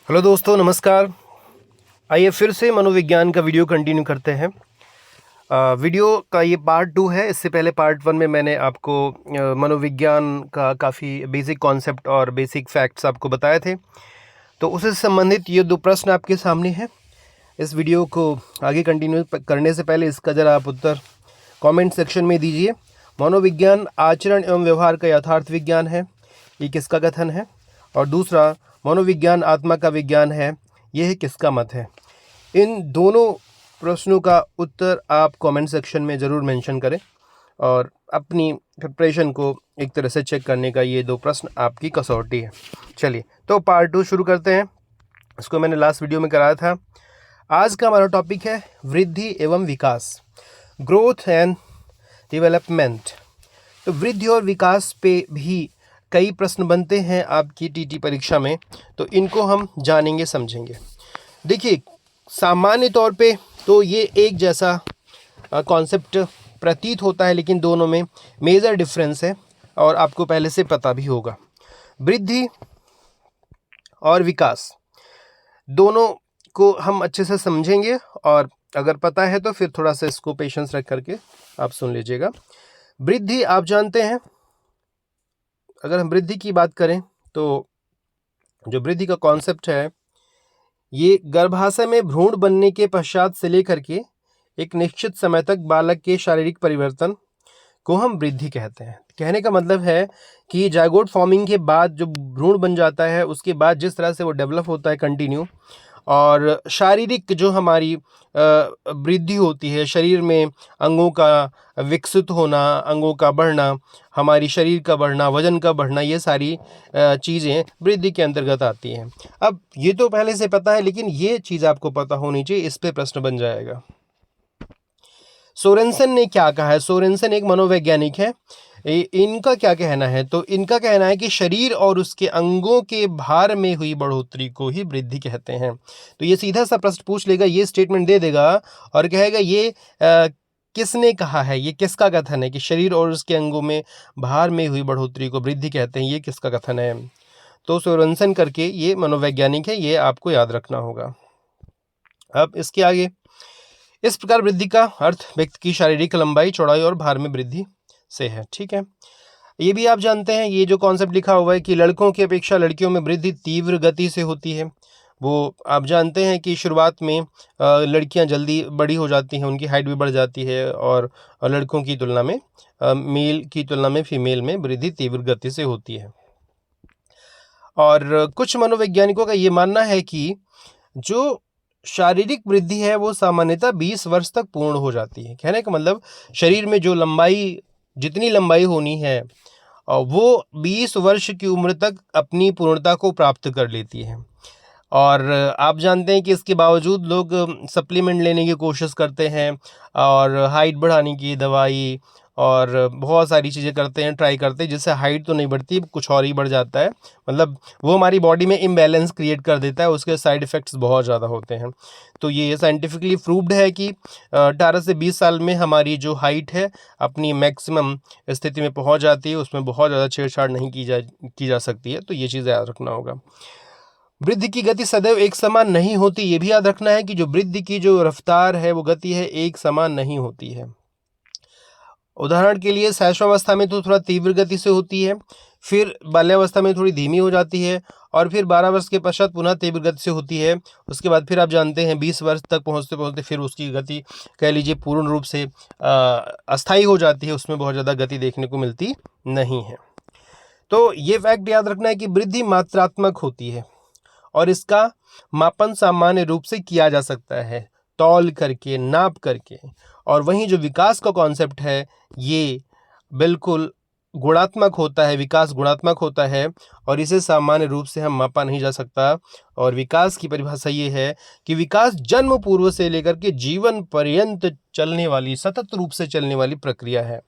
Hello दोस्तों, नमस्कार। आइए फिर से मनोविज्ञान का वीडियो कंटिन्यू करते हैं। वीडियो का ये पार्ट 2 है। इससे पहले पार्ट 1 में मैंने आपको मनोविज्ञान का काफ़ी बेसिक कॉन्सेप्ट और बेसिक फैक्ट्स आपको बताए थे। तो उससे संबंधित ये 2 प्रश्न आपके सामने हैं। इस वीडियो को आगे कंटिन्यू करने से पहले इसका ज़रा आप उत्तर कमेंट सेक्शन में दीजिए। मनोविज्ञान आचरण एवं व्यवहार का यथार्थ विज्ञान है, ये किसका कथन है? और दूसरा, मनोविज्ञान आत्मा का विज्ञान है, यह किसका मत है? इन दोनों प्रश्नों का उत्तर आप कमेंट सेक्शन में ज़रूर मेंशन करें और अपनी प्रिपरेशन को एक तरह से चेक करने का ये 2 प्रश्न आपकी कसौटी है। चलिए, तो पार्ट 2 शुरू करते हैं। इसको मैंने लास्ट वीडियो में कराया था। आज का हमारा टॉपिक है वृद्धि एवं विकास, ग्रोथ एंड डेवलपमेंट। तो वृद्धि और विकास पे भी कई प्रश्न बनते हैं आपकी टीटी परीक्षा में, तो इनको हम जानेंगे समझेंगे। देखिए, सामान्य तौर पे तो ये एक जैसा कॉन्सेप्ट प्रतीत होता है, लेकिन दोनों में मेजर डिफरेंस है और आपको पहले से पता भी होगा। वृद्धि और विकास दोनों को हम अच्छे से समझेंगे और अगर पता है तो फिर थोड़ा सा इसको पेशेंस रख करके आप सुन लीजिएगा। वृद्धि, आप जानते हैं, अगर हम वृद्धि की बात करें तो जो वृद्धि का कॉन्सेप्ट है, ये गर्भाशय में भ्रूण बनने के पश्चात से लेकर के एक निश्चित समय तक बालक के शारीरिक परिवर्तन को हम वृद्धि कहते हैं। कहने का मतलब है कि जाइगोट फॉर्मिंग के बाद जो भ्रूण बन जाता है, उसके बाद जिस तरह से वो डेवलप होता है कंटिन्यू, और शारीरिक जो हमारी वृद्धि होती है, शरीर में अंगों का विकसित होना, अंगों का बढ़ना, हमारी शरीर का बढ़ना, वजन का बढ़ना, ये सारी चीज़ें वृद्धि के अंतर्गत आती हैं। अब ये तो पहले से पता है, लेकिन ये चीज़ आपको पता होनी चाहिए, इस पे प्रश्न बन जाएगा। सोरेनसन ने क्या कहा है? सोरेनसन एक मनोवैज्ञानिक है। इनका क्या कहना है? तो इनका कहना है कि शरीर और उसके अंगों के भार में हुई बढ़ोतरी को ही वृद्धि कहते हैं। तो ये सीधा सा प्रश्न पूछ लेगा, ये स्टेटमेंट दे देगा और कहेगा ये किसने कहा है, ये किसका कथन है कि शरीर और उसके अंगों में भार में हुई बढ़ोतरी को वृद्धि कहते हैं, ये किसका कथन है? तो सोरेनसन करके ये मनोवैज्ञानिक है, ये आपको याद रखना होगा। अब इसके आगे, इस प्रकार वृद्धि का अर्थ व्यक्ति की शारीरिक लंबाई, चौड़ाई और भार में वृद्धि से है। ठीक है, ये भी आप जानते हैं, ये जो कॉन्सेप्ट लिखा हुआ है कि लड़कों की अपेक्षा लड़कियों में वृद्धि तीव्र गति से होती है। वो आप जानते हैं कि शुरुआत में लड़कियां जल्दी बड़ी हो जाती हैं, उनकी हाइट भी बढ़ जाती है, और लड़कों की तुलना में मेल की तुलना में फीमेल में वृद्धि तीव्र गति से होती है। और कुछ मनोवैज्ञानिकों का ये मानना है कि जो शारीरिक वृद्धि है वो सामान्यतः 20 वर्ष तक पूर्ण हो जाती है। कहने का मतलब, शरीर में जो लंबाई, जितनी लंबाई होनी है, वो 20 वर्ष की उम्र तक अपनी पूर्णता को प्राप्त कर लेती है। और आप जानते हैं कि इसके बावजूद लोग सप्लीमेंट लेने की कोशिश करते हैं और हाइट बढ़ाने की दवाई और बहुत सारी चीज़ें करते हैं, ट्राई करते हैं, जिससे हाइट तो नहीं बढ़ती, कुछ और ही बढ़ जाता है। मतलब वो हमारी बॉडी में इम्बैलेंस क्रिएट कर देता है, उसके साइड इफ़ेक्ट्स बहुत ज़्यादा होते हैं। तो ये साइंटिफिकली प्रूव्ड है कि 18 से 20 साल में हमारी जो हाइट है अपनी मैक्सिमम स्थिति में पहुंच जाती है, उसमें बहुत ज़्यादा छेड़छाड़ नहीं की जा सकती है। तो ये चीज़ याद रखना होगा। वृद्धि की गति सदैव एक समान नहीं होती, ये भी याद रखना है कि जो वृद्धि की जो रफ्तार है, वो गति है, एक समान नहीं होती है। उदाहरण के लिए, शैशवावस्था में तो थोड़ा तीव्र गति से होती है, फिर बाल्यावस्था में थोड़ी धीमी हो जाती है, और फिर 12 वर्ष के पश्चात पुनः तीव्र गति से होती है। उसके बाद फिर आप जानते हैं 20 वर्ष तक पहुंचते पहुंचते फिर उसकी गति, कह लीजिए, पूर्ण रूप से अस्थायी हो जाती है, उसमें बहुत ज़्यादा गति देखने को मिलती नहीं है। तो ये फैक्ट याद रखना है कि वृद्धि मात्रात्मक होती है और इसका मापन सामान्य रूप से किया जा सकता है, तौल करके, नाप करके। और वहीं जो विकास का कॉन्सेप्ट है, ये बिल्कुल गुणात्मक होता है, विकास गुणात्मक होता है और इसे सामान्य रूप से हम मापा नहीं जा सकता। और विकास की परिभाषा ये है कि विकास जन्म पूर्व से लेकर के जीवन पर्यंत चलने वाली, सतत रूप से चलने वाली प्रक्रिया है।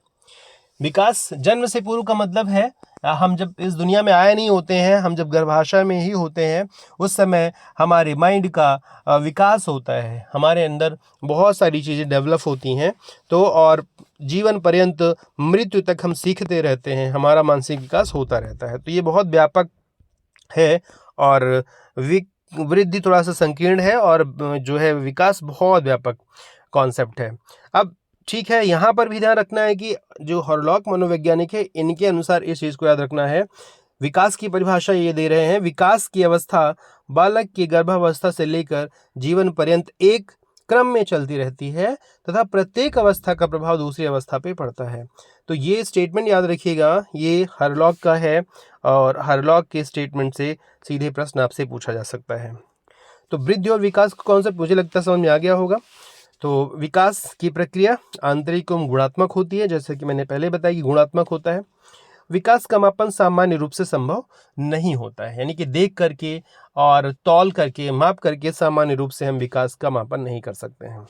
विकास जन्म से पूर्व का मतलब है, हम जब इस दुनिया में आए नहीं होते हैं, हम जब गर्भाशय में ही होते हैं, उस समय हमारे माइंड का विकास होता है, हमारे अंदर बहुत सारी चीज़ें डेवलप होती हैं। तो और जीवन पर्यंत, मृत्यु तक हम सीखते रहते हैं, हमारा मानसिक विकास होता रहता है। तो ये बहुत व्यापक है और वृद्धि थोड़ा सा संकीर्ण है और जो है विकास बहुत व्यापक कॉन्सेप्ट है। अब ठीक है, यहाँ पर भी ध्यान रखना है कि जो हॉरलॉक मनोवैज्ञानिक है इनके अनुसार इस चीज़ को याद रखना है। विकास की परिभाषा ये दे रहे हैं, विकास की अवस्था बालक की गर्भावस्था से लेकर जीवन पर्यंत एक क्रम में चलती रहती है तथा प्रत्येक अवस्था का प्रभाव दूसरी अवस्था पे पड़ता है। तो ये स्टेटमेंट याद रखिएगा, ये हॉरलॉक का है और हॉरलॉक के स्टेटमेंट से सीधे प्रश्न आपसे पूछा जा सकता है। तो वृद्धि और विकास का कॉन्सेप्ट मुझे लगता है समझ में आ गया होगा। तो विकास की प्रक्रिया आंतरिक एवं गुणात्मक होती है, जैसे कि मैंने पहले बताया कि गुणात्मक होता है। विकास का मापन सामान्य रूप से संभव नहीं होता है, यानी कि देख करके और तौल करके माप करके सामान्य रूप से हम विकास का मापन नहीं कर सकते हैं।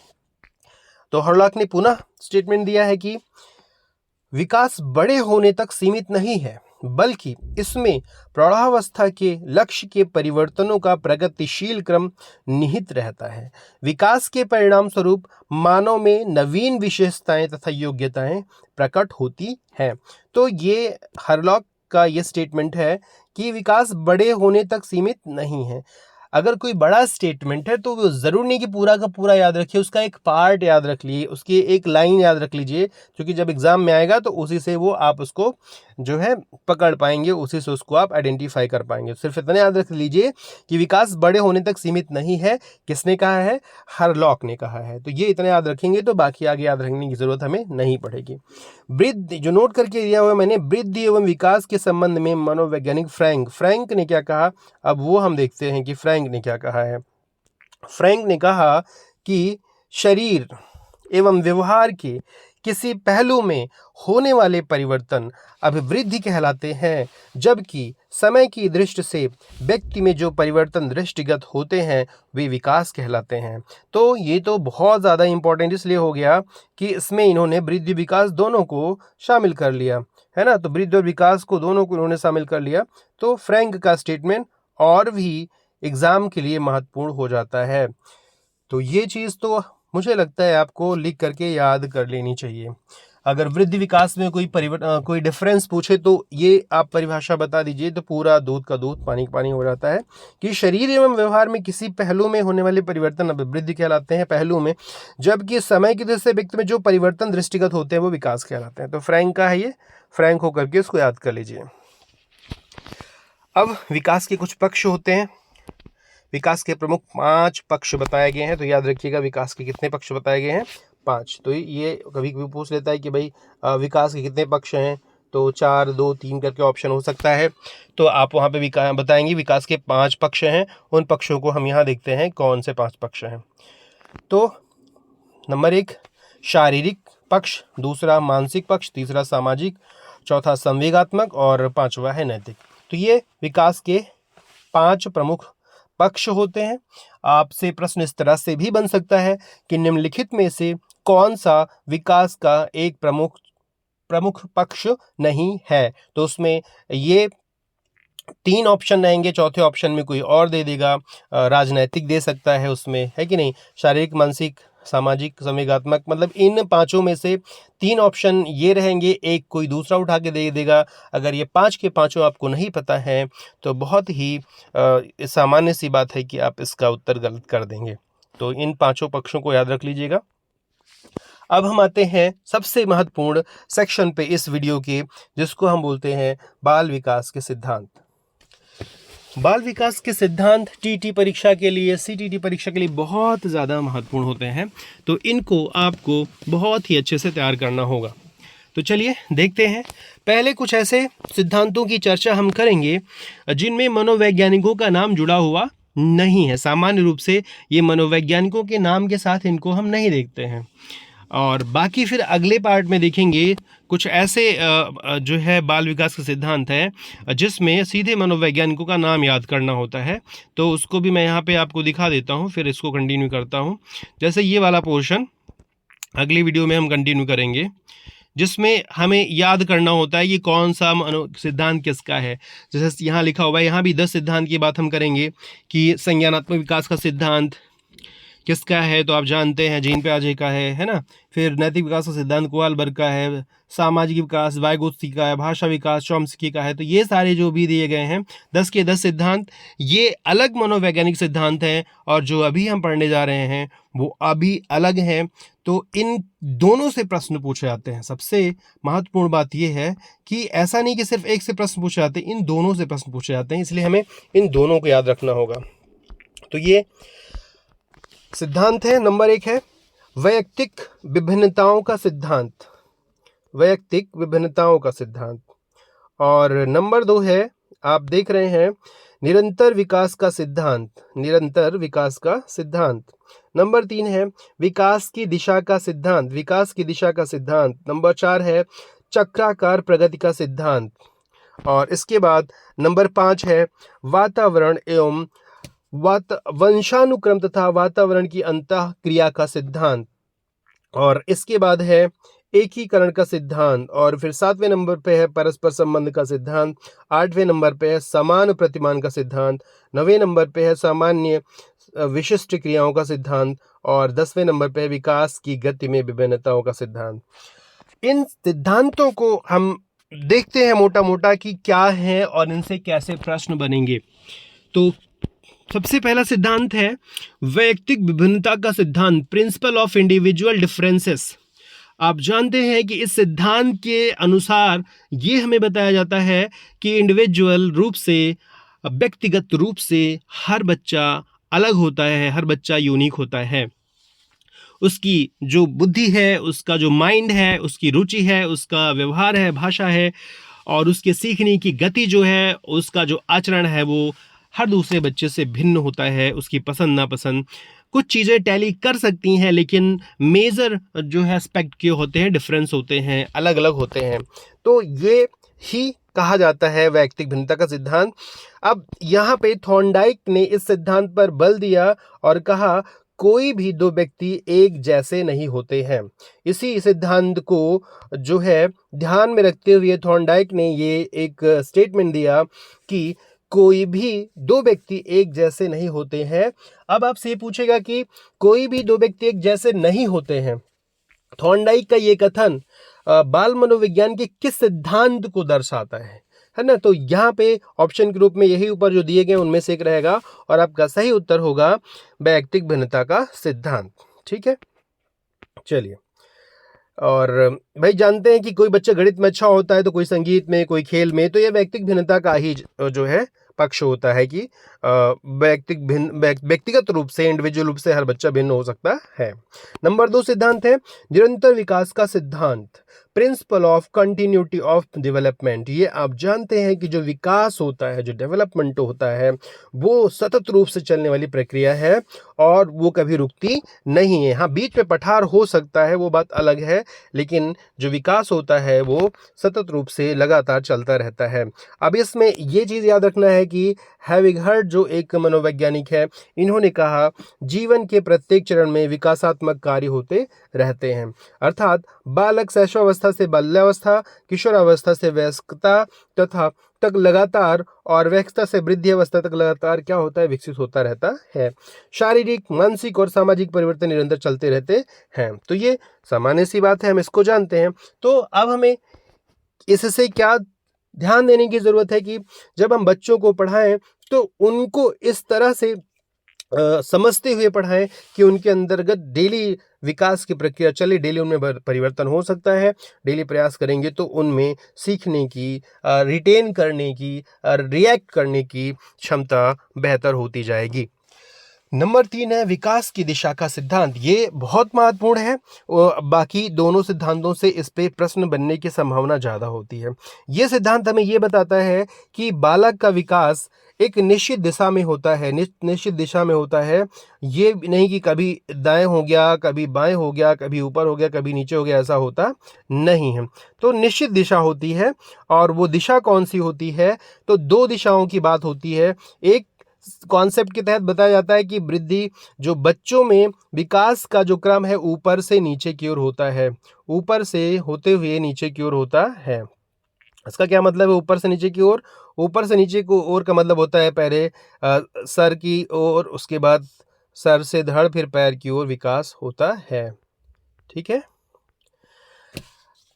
तो हॉरलॉक ने पुनः स्टेटमेंट दिया है कि विकास बड़े होने तक सीमित नहीं है, बल्कि इसमें प्रौढ़ावस्था के लक्ष्य के परिवर्तनों का प्रगतिशील क्रम निहित रहता है। विकास के परिणाम स्वरूप मानव में नवीन विशेषताएं तथा योग्यताएं प्रकट होती हैं। तो ये हॉरलॉक का ये स्टेटमेंट है कि विकास बड़े होने तक सीमित नहीं है। अगर कोई बड़ा स्टेटमेंट है तो वो ज़रूर नहीं कि पूरा का पूरा याद रखिए, उसका एक पार्ट याद रख लीजिए, उसकी एक लाइन याद रख लीजिए, क्योंकि जब एग्ज़ाम में आएगा तो उसी से वो आप उसको जो है पकड़ पाएंगे, उसी से उसको आप आइडेंटिफाई कर पाएंगे। सिर्फ इतना याद रख लीजिए कि विकास बड़े होने तक सीमित नहीं है। किसने कहा है? हॉरलॉक ने कहा है। तो ये इतना याद रखेंगे तो बाकी आगे याद रखने की ज़रूरत हमें नहीं पड़ेगी। वृद्धि जो नोट करके दिया हुआ मैंने, वृद्धि एवं विकास के संबंध में मनोवैज्ञानिक फ्रैंक ने क्या कहा, अब वो हम देखते हैं कि फ्रैंक ने क्या कहा है। फ्रैंक ने कहा कि शरीर एवं व्यवहार के किसी पहलू में होने वाले परिवर्तन अभिवृद्धि कहलाते हैं, जबकि समय की दृष्टि से व्यक्ति में जो परिवर्तन दृष्टिगत होते हैं वे विकास कहलाते हैं। तो ये तो बहुत ज़्यादा इम्पोर्टेंट इसलिए हो गया कि इसमें इन्होंने वृद्धि विकास दोनों को शामिल कर लिया, है ना। तो वृद्धि और विकास को दोनों को इन्होंने शामिल कर लिया। तो फ्रैंक का स्टेटमेंट और भी एग्ज़ाम के लिए महत्वपूर्ण हो जाता है। तो ये चीज़ तो मुझे लगता है आपको लिख करके याद कर लेनी चाहिए। अगर वृद्धि विकास में कोई डिफरेंस पूछे तो ये आप परिभाषा बता दीजिए, तो पूरा दूध का दूध पानी का पानी हो जाता है कि शरीर एवं व्यवहार में किसी पहलू में होने वाले परिवर्तन अभिवृद्धि कहलाते हैं पहलू में, जबकि समय की दृष्टि से व्यक्ति में जो परिवर्तन दृष्टिगत होते हैं वो विकास कहलाते हैं। तो फ्रैंक का है ये, फ्रैंक होकर के इसको याद कर लीजिए। अब विकास के कुछ पक्ष होते हैं। विकास के प्रमुख 5 पक्ष बताए गए हैं, तो याद रखिएगा विकास के कितने पक्ष बताए गए हैं? 5। तो ये कभी कभी पूछ लेता है कि भाई विकास के कितने पक्ष हैं, तो 4, 2, 3 करके ऑप्शन हो सकता है। तो आप वहाँ पे बताएंगे विकास के 5 पक्ष हैं। उन पक्षों को हम यहाँ देखते हैं कौन से 5 पक्ष हैं। तो नंबर 1 शारीरिक पक्ष, दूसरा मानसिक पक्ष, तीसरा सामाजिक, चौथा संवेगात्मक और 5वां है नैतिक। तो ये विकास के 5 प्रमुख पक्ष होते हैं। आपसे प्रश्न इस तरह से भी बन सकता है कि निम्नलिखित में से कौन सा विकास का एक प्रमुख पक्ष नहीं है। तो उसमें ये 3 ऑप्शन रहेंगे, चौथे ऑप्शन में कोई और दे देगा, राजनैतिक दे सकता है उसमें, है कि नहीं, शारीरिक, मानसिक, सामाजिक, संवेगात्मक, मतलब इन 5 में से 3 ऑप्शन ये रहेंगे, एक कोई दूसरा उठा के दे देगा। अगर ये 5 के 5 आपको नहीं पता है तो बहुत ही सामान्य सी बात है कि आप इसका उत्तर गलत कर देंगे। तो इन 5 पक्षों को याद रख लीजिएगा। अब हम आते हैं सबसे महत्वपूर्ण सेक्शन पे इस वीडियो के, जिसको हम बोलते हैं बाल विकास के सिद्धांत। बाल विकास के सिद्धांत टीटी परीक्षा के लिए, सीटीटी परीक्षा के लिए बहुत ज़्यादा महत्वपूर्ण होते हैं, तो इनको आपको बहुत ही अच्छे से तैयार करना होगा। तो चलिए देखते हैं। पहले कुछ ऐसे सिद्धांतों की चर्चा हम करेंगे जिनमें मनोवैज्ञानिकों का नाम जुड़ा हुआ नहीं है। सामान्य रूप से ये मनोवैज्ञानिकों के नाम के साथ इनको हम नहीं देखते हैं, और बाकी फिर अगले पार्ट में देखेंगे कुछ ऐसे जो है बाल विकास का सिद्धांत है जिसमें सीधे मनोवैज्ञानिकों का नाम याद करना होता है। तो उसको भी मैं यहाँ पे आपको दिखा देता हूँ, फिर इसको कंटिन्यू करता हूँ। जैसे ये वाला पोर्शन अगली वीडियो में हम कंटिन्यू करेंगे, जिसमें हमें याद करना होता है कि कौन सा सिद्धांत किसका है। जैसे यहाँ लिखा हुआ है, यहाँ भी 10 सिद्धांत की बात हम करेंगे कि संज्ञानात्मक विकास का सिद्धांत, किसका है? तो आप जानते हैं जीन पियाजे का है ना। फिर नैतिक विकास का सिद्धांत कोवालबर्ग का है, सामाजिक विकास वाइगोत्स्की का है, भाषा विकास चॉम्स्की का है। तो ये सारे जो भी दिए गए हैं 10 के 10 सिद्धांत, ये अलग मनोवैज्ञानिक सिद्धांत हैं, और जो अभी हम पढ़ने जा रहे हैं वो अभी अलग हैं। तो इन दोनों से प्रश्न पूछे जाते हैं। सबसे महत्वपूर्ण बात यह है कि ऐसा नहीं कि सिर्फ एक से प्रश्न पूछे जाते हैं, इन दोनों से प्रश्न पूछे जाते हैं, इसलिए हमें इन दोनों को याद रखना होगा। तो ये सिद्धांत है। नंबर 1 है वैयक्तिक विभिन्नताओं का सिद्धांत, वैयक्तिक विभिन्नताओं का सिद्धांत। और नंबर 2 है, आप देख रहे हैं, निरंतर विकास का सिद्धांत, निरंतर विकास का सिद्धांत। नंबर 3 है विकास की दिशा का सिद्धांत, विकास की दिशा का सिद्धांत। नंबर 4 है चक्राकार प्रगति का सिद्धांत। और इसके बाद नंबर 5 है वातावरण एवं वंशानुक्रम तथा वातावरण की अंतःक्रिया का सिद्धांत। और इसके बाद है एकीकरण का सिद्धांत। और फिर 7वें नंबर पे है परस्पर संबंध का सिद्धांत। 8वें नंबर पे है समान प्रतिमान का सिद्धांत। 9वें नंबर पे है सामान्य विशिष्ट क्रियाओं का सिद्धांत। और 10वें नंबर पे है विकास की गति में विभिन्नताओं का सिद्धांत। इन सिद्धांतों को हम देखते हैं मोटा मोटा कि क्या है और इनसे कैसे प्रश्न बनेंगे। तो सबसे पहला सिद्धांत है वैयक्तिक विभिन्नता का सिद्धांत, प्रिंसिपल ऑफ इंडिविजुअल डिफरेंसेस। आप जानते हैं कि इस सिद्धांत के अनुसार ये हमें बताया जाता है कि इंडिविजुअल रूप से, व्यक्तिगत रूप से हर बच्चा अलग होता है, हर बच्चा यूनिक होता है। उसकी जो बुद्धि है, उसका जो माइंड है, उसकी रुचि है, उसका व्यवहार है, भाषा है, और उसके सीखने की गति जो है, उसका जो आचरण है, वो हर दूसरे बच्चे से भिन्न होता है। उसकी पसंद नापसंद, कुछ चीज़ें टैली कर सकती हैं, लेकिन मेजर जो है एस्पेक्ट के होते हैं, डिफरेंस होते हैं, अलग अलग होते हैं। तो ये ही कहा जाता है वैयक्तिक भिन्नता का सिद्धांत। अब यहाँ पे थॉर्नडाइक ने इस सिद्धांत पर बल दिया और कहा कोई भी दो व्यक्ति एक जैसे नहीं होते हैं। इसी सिद्धांत को जो है ध्यान में रखते हुए थॉर्नडाइक ने ये एक स्टेटमेंट दिया कि कोई भी दो व्यक्ति एक जैसे नहीं होते हैं। अब आपसे ये पूछेगा कि कोई भी दो व्यक्ति एक जैसे नहीं होते हैं, थॉर्नडाइक का ये कथन बाल मनोविज्ञान के किस सिद्धांत को दर्शाता है ना। तो यहाँ पे ऑप्शन के रूप में यही ऊपर जो दिए गए उनमें से एक रहेगा, और आपका सही उत्तर होगा वैयक्तिक भिन्नता का सिद्धांत। ठीक है, चलिए। और भाई जानते हैं कि कोई बच्चा गणित में अच्छा होता है तो कोई संगीत में, कोई खेल में, तो ये वैयक्तिक भिन्नता का ही जो है पक्ष होता है कि व्यक्तिगत रूप से, इंडिविजुअल रूप से हर बच्चा भिन्न हो सकता है। नंबर 2 सिद्धांत है निरंतर विकास का सिद्धांत, principle of continuity of development. ये आप जानते हैं कि जो विकास होता है, जो डेवलपमेंट होता है, वो सतत रूप से चलने वाली प्रक्रिया है और वो कभी रुकती नहीं है। हाँ, बीच में पठार हो सकता है, वो बात अलग है, लेकिन जो विकास होता है वो सतत रूप से लगातार चलता रहता है। अब इसमें ये चीज़ याद रखना है कि हैविगहर्ट जो एक मनोवैज्ञानिक है, इन्होंने कहा जीवन के प्रत्येक चरण में विकासात्मक कार्य होते रहते हैं। अर्थात बालक शैशवावस्था से बाल्यावस्था, किशोरावस्था से वयस्कता तथा तक लगातार, और वयस्कता से वृद्धि अवस्था तक लगातार क्या होता है, विकसित होता रहता है। शारीरिक, मानसिक और सामाजिक परिवर्तन निरंतर चलते रहते हैं। तो ये सामान्य सी बात है, हम इसको जानते हैं। तो अब हमें इससे क्या ध्यान देने की ज़रूरत है कि जब हम बच्चों को पढ़ाएं तो उनको इस तरह से समझते हुए पढ़ाएं कि उनके अंतर्गत डेली विकास की प्रक्रिया चले, डेली उनमें परिवर्तन हो सकता है। डेली प्रयास करेंगे तो उनमें सीखने की, रिटेन करने की, रिएक्ट करने की क्षमता बेहतर होती जाएगी। नंबर 3 है विकास की दिशा का सिद्धांत। ये बहुत महत्वपूर्ण है, बाकी दोनों सिद्धांतों से इस पे प्रश्न बनने की संभावना ज़्यादा होती है। ये सिद्धांत हमें ये बताता है कि बालक का विकास एक निश्चित दिशा में होता है, निश्चित दिशा में होता है। ये नहीं कि कभी दाएं हो गया, कभी बाएं हो गया, कभी ऊपर हो गया, कभी नीचे हो गया, ऐसा होता नहीं है। तो निश्चित दिशा होती है, और वो दिशा कौन सी होती है, तो 2 दिशाओं की बात होती है। एक कॉन्सेप्ट के तहत बताया जाता है कि वृद्धि, जो बच्चों में विकास का जो क्रम है ऊपर से नीचे की ओर होता है, ऊपर से होते हुए नीचे की ओर होता है। इसका क्या मतलब है ऊपर से नीचे की ओर? ऊपर से नीचे की ओर का मतलब होता है पहले सर की ओर, उसके बाद सर से धड़ फिर पैर की ओर विकास होता है। ठीक है,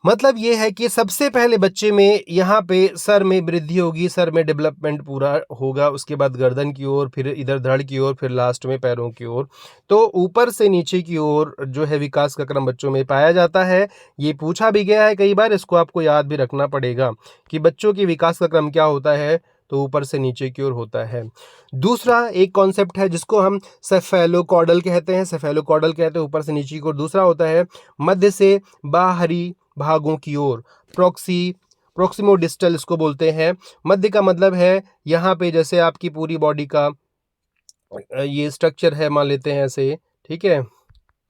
मतलब ये है कि सबसे पहले बच्चे में यहाँ पे सर में वृद्धि होगी, सर में डेवलपमेंट पूरा होगा, उसके बाद गर्दन की ओर, फिर इधर धड़ की ओर, फिर लास्ट में पैरों की ओर। तो ऊपर से नीचे की ओर जो है विकास का क्रम बच्चों में पाया जाता है। ये पूछा भी गया है कई बार, इसको आपको याद भी रखना पड़ेगा कि बच्चों के विकास का क्रम क्या होता है, तो ऊपर से नीचे की ओर होता है। दूसरा एक कॉन्सेप्ट है जिसको हम सेफेलोकॉर्डल कहते हैं, सेफेलोकॉर्डल कहते हैं ऊपर से नीचे की ओर। दूसरा होता है मध्य से बाहरी भागों की ओर, प्रोक्सिमो डिस्टल इसको बोलते हैं। मध्य का मतलब है यहाँ पे जैसे आपकी पूरी बॉडी का ये स्ट्रक्चर है, मान लेते हैं ऐसे, ठीक है।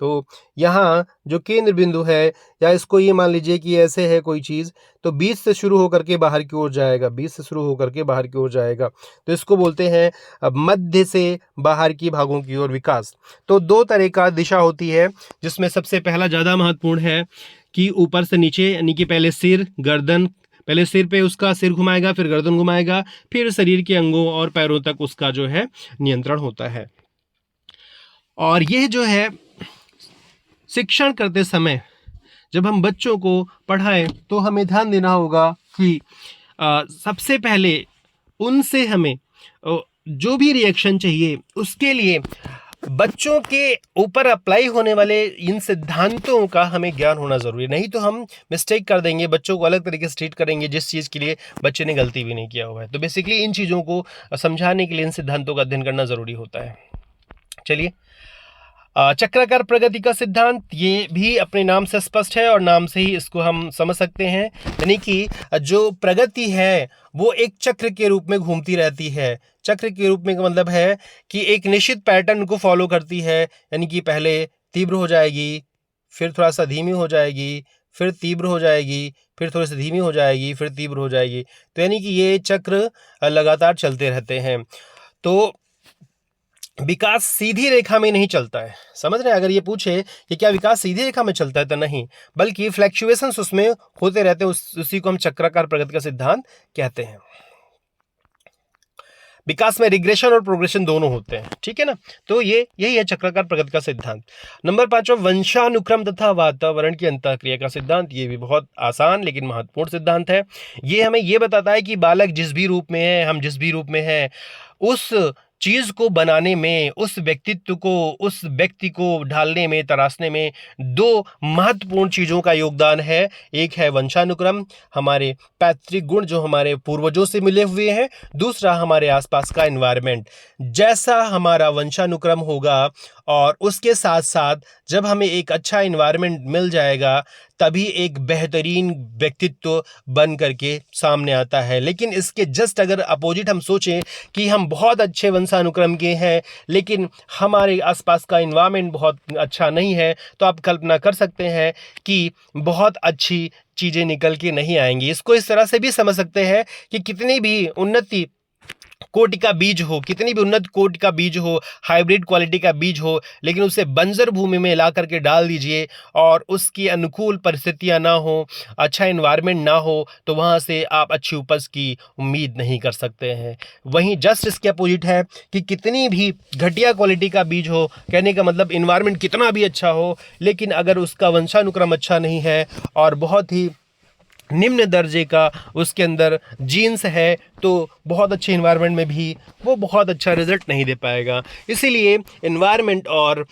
तो यहाँ जो केंद्र बिंदु है, या इसको ये मान लीजिए कि ऐसे है कोई चीज़, तो बीच से शुरू होकर के बाहर की ओर जाएगा, बीच से शुरू होकर के बाहर की ओर जाएगा, तो इसको बोलते हैं अब मध्य से बाहर की भागों की ओर विकास। तो दो तरह का दिशा होती है, जिसमें सबसे पहला ज़्यादा महत्वपूर्ण है कि ऊपर से नीचे, यानी कि पहले सिर, गर्दन, पहले सिर पे उसका सिर घुमाएगा, फिर गर्दन घुमाएगा, फिर शरीर के अंगों और पैरों तक उसका जो है नियंत्रण होता है। और यह जो है शिक्षण करते समय जब हम बच्चों को पढ़ाएं तो हमें ध्यान देना होगा कि सबसे पहले उनसे हमें जो भी रिएक्शन चाहिए उसके लिए बच्चों के ऊपर अप्लाई होने वाले इन सिद्धांतों का हमें ज्ञान होना ज़रूरी है। नहीं तो हम मिस्टेक कर देंगे, बच्चों को अलग तरीके से ट्रीट करेंगे जिस चीज़ के लिए बच्चे ने गलती भी नहीं किया हुआ है। तो बेसिकली इन चीज़ों को समझाने के लिए इन सिद्धांतों का अध्ययन करना ज़रूरी होता है। चलिए, चक्राकार प्रगति का सिद्धांत, ये भी अपने नाम से स्पष्ट है और नाम से ही इसको हम समझ सकते हैं। यानी कि जो प्रगति है वो एक चक्र के रूप में घूमती रहती है। चक्र के रूप में का मतलब है कि एक निश्चित पैटर्न को फॉलो करती है, यानी कि पहले तीव्र हो जाएगी, फिर थोड़ा सा धीमी हो जाएगी, फिर तीव्र हो जाएगी, फिर थोड़ी सी धीमी हो जाएगी, फिर तीव्र हो जाएगी। तो यानी कि ये चक्र लगातार चलते रहते हैं। तो विकास सीधी रेखा में नहीं चलता है, समझ रहे हैं। अगर ये पूछे कि क्या विकास सीधी रेखा में चलता है, तो नहीं, बल्कि फ्लैक्चुएशंस उसमें होते रहते हैं। उसी को हम चक्राकार प्रगति का सिद्धांत कहते हैं। विकास में रिग्रेशन और प्रोग्रेशन दोनों होते हैं, ठीक है ना। तो ये यही है चक्राकार प्रगति का सिद्धांत। नंबर 5, वंशानुक्रम तथा वातावरण की अंतःक्रिया का सिद्धांत। ये भी बहुत आसान लेकिन महत्वपूर्ण सिद्धांत है। ये हमें ये बताता है कि बालक जिस भी रूप में है, हम जिस भी रूप में हैं, उस चीज को बनाने में, उस व्यक्तित्व को, उस व्यक्ति को ढालने में, तराशने में दो महत्वपूर्ण चीजों का योगदान है। एक है वंशानुक्रम, हमारे पैतृक गुण जो हमारे पूर्वजों से मिले हुए हैं। दूसरा हमारे आसपास का एनवायरनमेंट। जैसा हमारा वंशानुक्रम होगा और उसके साथ साथ जब हमें एक अच्छा एनवायरनमेंट मिल जाएगा, तभी एक बेहतरीन व्यक्तित्व बन करके सामने आता है। लेकिन इसके जस्ट अगर अपोजिट हम सोचें कि हम बहुत अच्छे वंशानुक्रम के हैं लेकिन हमारे आसपास का एनवायरनमेंट बहुत अच्छा नहीं है, तो आप कल्पना कर सकते हैं कि बहुत अच्छी चीज़ें निकल के नहीं आएंगी। इसको इस तरह से भी समझ सकते हैं कि कितनी भी उन्नति कोटि का बीज हो, कितनी भी उन्नत कोटि का बीज हो, हाइब्रिड क्वालिटी का बीज हो, लेकिन उसे बंजर भूमि में ला करके डाल दीजिए और उसकी अनुकूल परिस्थितियां ना हो, अच्छा एनवायरनमेंट ना हो, तो वहां से आप अच्छी उपज की उम्मीद नहीं कर सकते हैं। वहीं जस्ट इसके अपोजिट है कि कितनी भी घटिया क्वालिटी का बीज हो, कहने का मतलब एनवायरनमेंट कितना भी अच्छा हो, लेकिन अगर उसका वंशानुक्रम अच्छा नहीं है और बहुत ही निम्न दर्जे का उसके अंदर जीन्स है, तो बहुत अच्छे इन्वायरमेंट में भी वो बहुत अच्छा रिजल्ट नहीं दे पाएगा। इसीलिए इन्वायरमेंट और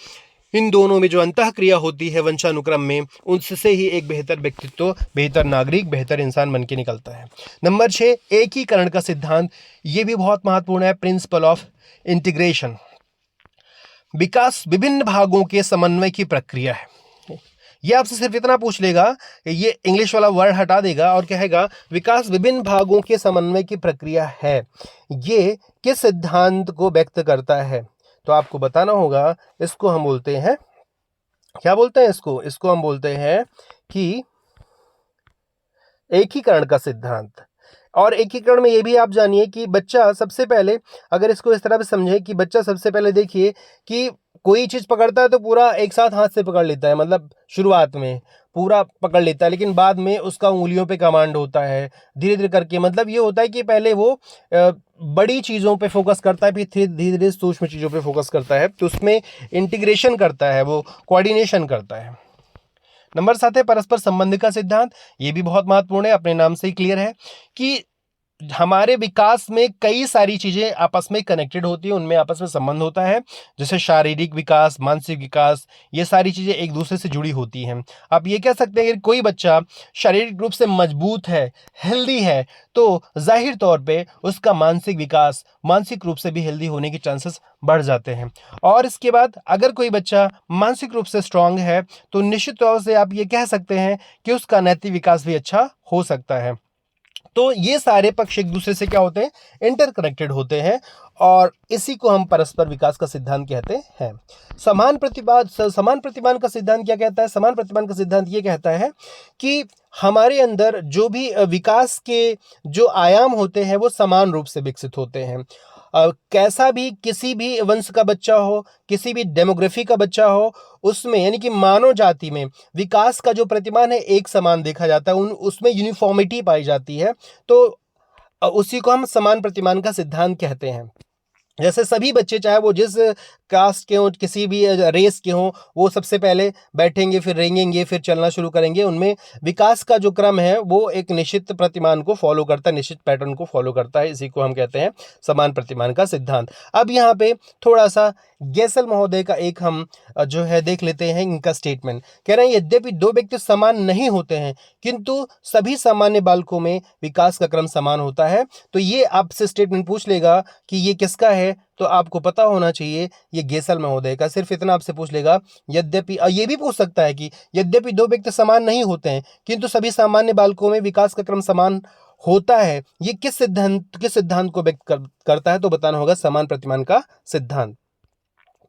इन दोनों में जो अंतःक्रिया होती है वंशानुक्रम में, उससे ही एक बेहतर व्यक्तित्व, बेहतर नागरिक, बेहतर इंसान बन के निकलता है। नंबर 6, एकीकरण का सिद्धांत। ये भी बहुत महत्वपूर्ण है, प्रिंसिपल ऑफ इंटीग्रेशन। विकास विभिन्न भागों के समन्वय की प्रक्रिया है। ये आपसे सिर्फ इतना पूछ लेगा, ये इंग्लिश वाला वर्ड हटा देगा और कहेगा विकास विभिन्न भागों के समन्वय की प्रक्रिया है। ये किस सिद्धांत को व्यक्त करता है, तो आपको बताना होगा। इसको हम बोलते हैं, क्या बोलते हैं इसको हम बोलते हैं कि एकीकरण का सिद्धांत। और एकीकरण में ये भी आप जानिए कि बच्चा सबसे पहले, अगर इसको इस तरह से समझे कि बच्चा सबसे पहले देखिए कि कोई चीज़ पकड़ता है तो पूरा एक साथ हाथ से पकड़ लेता है, मतलब शुरुआत में पूरा पकड़ लेता है, लेकिन बाद में उसका उँगलियों पे कमांड होता है, धीरे-धीरे करके। मतलब ये होता है कि पहले वो बड़ी चीज़ों पे फ़ोकस करता है, फिर धीरे-धीरे सूक्ष्म चीज़ों पे फ़ोकस करता है, तो उसमें इंटीग्रेशन करता है, वो कोऑर्डिनेशन करता है। नंबर 7 है परस्पर संबंध का सिद्धांत। ये भी बहुत महत्वपूर्ण है, अपने नाम से ही क्लियर है कि हमारे विकास में कई सारी चीज़ें आपस में कनेक्टेड होती हैं, उनमें आपस में संबंध होता है। जैसे शारीरिक विकास, मानसिक विकास, ये सारी चीज़ें एक दूसरे से जुड़ी होती हैं। आप ये कह सकते हैं कि कोई बच्चा शारीरिक रूप से मजबूत है, हेल्दी है, तो ज़ाहिर तौर पे उसका मानसिक विकास, मानसिक रूप से भी हेल्दी होने के चांसेस बढ़ जाते हैं। और इसके बाद अगर कोई बच्चा मानसिक रूप से स्ट्रांग है, तो निश्चित तौर से आप ये कह सकते हैं कि उसका नैतिक विकास भी अच्छा हो सकता है। तो ये सारे पक्ष एक दूसरे से क्या होते हैं, इंटरकनेक्टेड होते हैं, और इसी को हम परस्पर विकास का सिद्धांत कहते हैं। समान प्रतिमान का सिद्धांत क्या कहता है? समान प्रतिमान का सिद्धांत ये कहता है कि हमारे अंदर जो भी विकास के जो आयाम होते हैं वो समान रूप से विकसित होते हैं। कैसा भी किसी भी वंश का बच्चा हो, किसी भी डेमोग्राफी का बच्चा हो, उसमें यानी कि मानव जाति में विकास का जो प्रतिमान है एक समान देखा जाता है, उसमें यूनिफॉर्मिटी पाई जाती है। तो उसी को हम समान प्रतिमान का सिद्धांत कहते हैं। जैसे सभी बच्चे, चाहे वो जिस कास्ट के हों, किसी भी रेस के हों, वो सबसे पहले बैठेंगे, फिर रेंगेंगे, फिर चलना शुरू करेंगे। उनमें विकास का जो क्रम है वो एक निश्चित प्रतिमान को फॉलो करता है, निश्चित पैटर्न को फॉलो करता है। इसी को हम कहते हैं समान प्रतिमान का सिद्धांत। अब यहाँ पे थोड़ा सा गेसल महोदय का एक हम जो है देख लेते हैं इनका स्टेटमेंट। कह रहे हैं यद्यपि दो व्यक्ति समान नहीं होते हैं, किंतु सभी सामान्य बालकों में विकास का क्रम समान होता है। तो ये आपसे स्टेटमेंट पूछ लेगा कि ये किसका है, तो आपको पता होना चाहिए ये गेसल महोदय का। सिर्फ इतना आपसे पूछ लेगा, यद्यपि, ये भी पूछ सकता है कि यद्यपि दो व्यक्ति समान नहीं होते हैं, किंतु सभी सामान्य बालकों में विकास का क्रम समान होता है, ये किस सिद्धांत को व्यक्त करता है? तो बताना होगा समान प्रतिमान का सिद्धांत।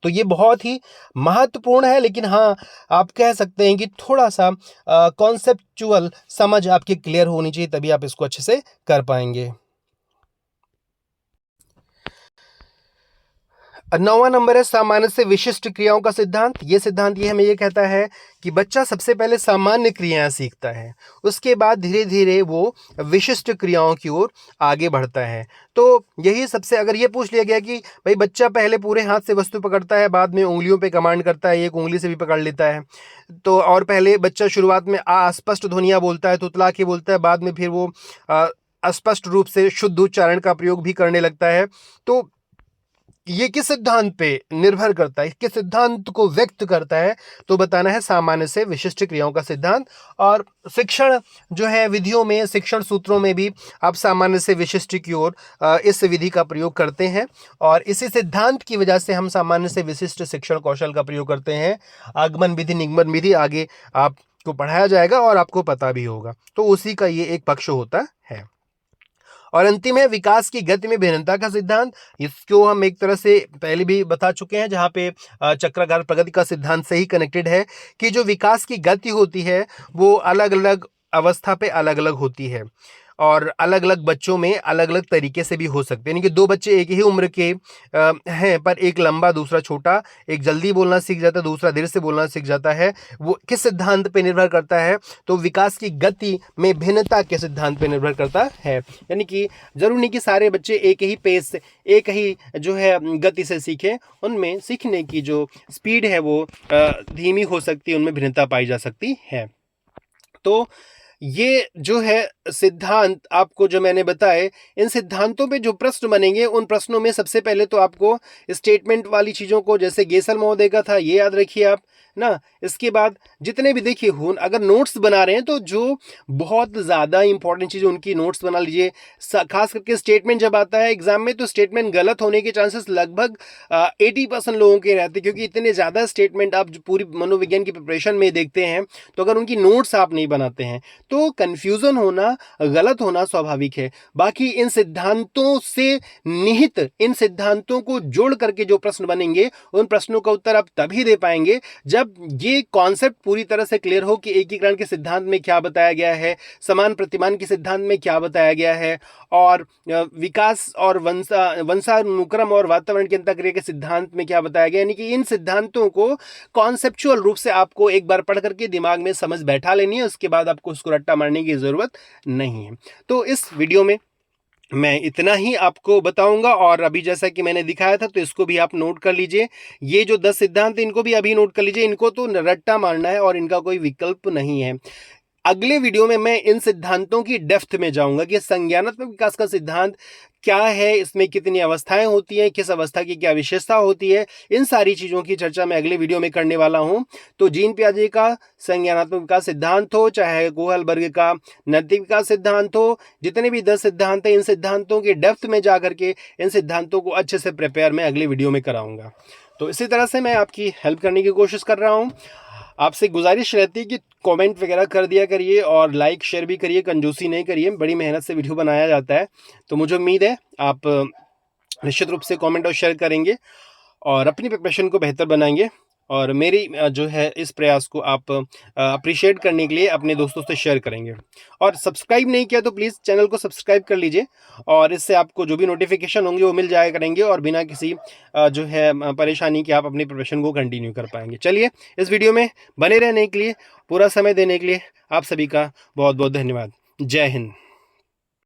तो ये बहुत ही महत्वपूर्ण है, लेकिन हाँ, आप कह सकते हैं कि थोड़ा सा कॉन्सेप्चुअल समझ आपकी क्लियर होनी चाहिए, तभी आप इसको अच्छे से कर पाएंगे। 9वां नंबर है सामान्य से विशिष्ट क्रियाओं का सिद्धांत। ये सिद्धांत ये हमें ये कहता है कि बच्चा सबसे पहले सामान्य क्रियाएं सीखता है, उसके बाद धीरे धीरे वो विशिष्ट क्रियाओं की ओर आगे बढ़ता है। तो यही सबसे, अगर ये पूछ लिया गया कि भाई बच्चा पहले पूरे हाथ से वस्तु पकड़ता है, बाद में उंगलियों पे कमांड करता है, एक उंगली से भी पकड़ लेता है, तो और पहले बच्चा शुरुआत में अस्पष्ट ध्वनियाँ बोलता है, तुतला के बोलता है, बाद में फिर वो स्पष्ट रूप से शुद्ध उच्चारण का प्रयोग भी करने लगता है। तो ये किस सिद्धांत पे निर्भर करता है, किस सिद्धांत को व्यक्त करता है? तो बताना है सामान्य से विशिष्ट क्रियाओं का सिद्धांत। और शिक्षण जो है विधियों में, शिक्षण सूत्रों में भी आप सामान्य से विशिष्ट की ओर इस विधि का प्रयोग करते हैं, और इसी सिद्धांत की वजह से हम सामान्य से विशिष्ट शिक्षण कौशल का प्रयोग करते हैं। आगमन विधि, निगमन विधि आगे आपको पढ़ाया जाएगा और आपको पता भी होगा। तो उसी का ये एक पक्ष होता है। और अंतिम है विकास की गति में भिन्नता का सिद्धांत। इसको हम एक तरह से पहले भी बता चुके हैं, जहाँ पे चक्राकार प्रगति का सिद्धांत से ही कनेक्टेड है कि जो विकास की गति होती है वो अलग अलग अवस्था पे अलग अलग होती है, और अलग अलग बच्चों में अलग अलग तरीके से भी हो सकते हैं। यानी कि दो बच्चे एक ही उम्र के हैं, पर एक लंबा दूसरा छोटा, एक जल्दी बोलना सीख जाता है, दूसरा देर से बोलना सीख जाता है। वो किस सिद्धांत पे निर्भर करता है? तो विकास की गति में भिन्नता के सिद्धांत पे निर्भर करता है। यानी कि जरूरी नहीं कि सारे बच्चे एक ही पेस से, एक ही जो है गति से सीखें, उनमें सीखने की जो स्पीड है वो धीमी हो सकती है, उनमें भिन्नता पाई जा सकती है। तो ये जो है सिद्धांत आपको जो मैंने बताए, इन सिद्धांतों पे जो प्रश्न बनेंगे, उन प्रश्नों में सबसे पहले तो आपको स्टेटमेंट वाली चीज़ों को, जैसे गेसल महोदय का था, ये याद रखिए आप ना। इसके बाद जितने भी देखिए अगर नोट्स बना रहे हैं तो जो बहुत ज़्यादा इंपॉर्टेंट चीज़ उनकी नोट्स बना लीजिए। खास करके स्टेटमेंट जब आता है एग्जाम में, तो स्टेटमेंट गलत होने के चांसेस लगभग 80% लोगों के रहते हैं, क्योंकि इतने ज़्यादा स्टेटमेंट आप जो पूरी मनोविज्ञान की प्रिपरेशन में देखते हैं, तो अगर उनकी नोट्स आप नहीं बनाते हैं तो कन्फ्यूज़न होना, गलत होना स्वाभाविक है। बाकी इन सिद्धांतों से निहित, इन सिद्धांतों को जोड़ करके जो प्रश्न बनेंगे, उन प्रश्नों का उत्तर आप तभी दे पाएंगे जब जब ये कॉन्सेप्ट पूरी तरह से क्लियर हो कि एकीकरण के सिद्धांत में क्या बताया गया है, समान प्रतिमान के सिद्धांत में क्या बताया गया है, और विकास और वंशानुक्रम और वातावरण की अंतःक्रिया के सिद्धांत में क्या बताया गया, यानी कि इन सिद्धांतों को कॉन्सेप्चुअल रूप से आपको एक बार पढ़ करके दिमाग में समझ बैठा लेनी है, उसके बाद आपको उसको रट्टा मारने की ज़रूरत नहीं है। तो इस वीडियो में मैं इतना ही आपको बताऊंगा, और अभी जैसा कि मैंने दिखाया था तो इसको भी आप नोट कर लीजिए। ये जो 10 सिद्धांत इनको भी अभी नोट कर लीजिए, इनको तो रट्टा मारना है और इनका कोई विकल्प नहीं है। अगले वीडियो में मैं इन सिद्धांतों की डेप्थ में जाऊंगा कि संज्ञानात्मक विकास का सिद्धांत क्या है, इसमें कितनी अवस्थाएं होती हैं, किस अवस्था की क्या विशेषता होती है, इन सारी चीज़ों की चर्चा मैं अगले वीडियो में करने वाला हूं। तो जीन पियाजे का संज्ञानात्मक विकास सिद्धांत हो, चाहे कोहलबर्ग का नैतिक विकास सिद्धांत हो, जितने भी 10 सिद्धांत हैं, इन सिद्धांतों की डेप्थ में जा करके इन सिद्धांतों को अच्छे से प्रिपेयर मैं अगले वीडियो में कराऊंगा। तो इसी तरह से मैं आपकी हेल्प करने की कोशिश कर रहा हूँ। आपसे गुजारिश रहती है कि कमेंट वगैरह कर दिया करिए और लाइक शेयर भी करिए, कंजूसी नहीं करिए, बड़ी मेहनत से वीडियो बनाया जाता है। तो मुझे उम्मीद है आप निश्चित रूप से कमेंट और शेयर करेंगे और अपनी प्रिपरेशन को बेहतर बनाएंगे, और मेरी जो है इस प्रयास को आप अप्रिशिएट करने के लिए अपने दोस्तों से शेयर करेंगे। और सब्सक्राइब नहीं किया तो प्लीज़ चैनल को सब्सक्राइब कर लीजिए, और इससे आपको जो भी नोटिफिकेशन होंगे वो मिल जाया करेंगे, और बिना किसी जो है परेशानी के आप अपनी प्रिपरेशन को कंटिन्यू कर पाएंगे। चलिए, इस वीडियो में बने रहने के लिए, पूरा समय देने के लिए आप सभी का बहुत बहुत धन्यवाद। जय हिंद।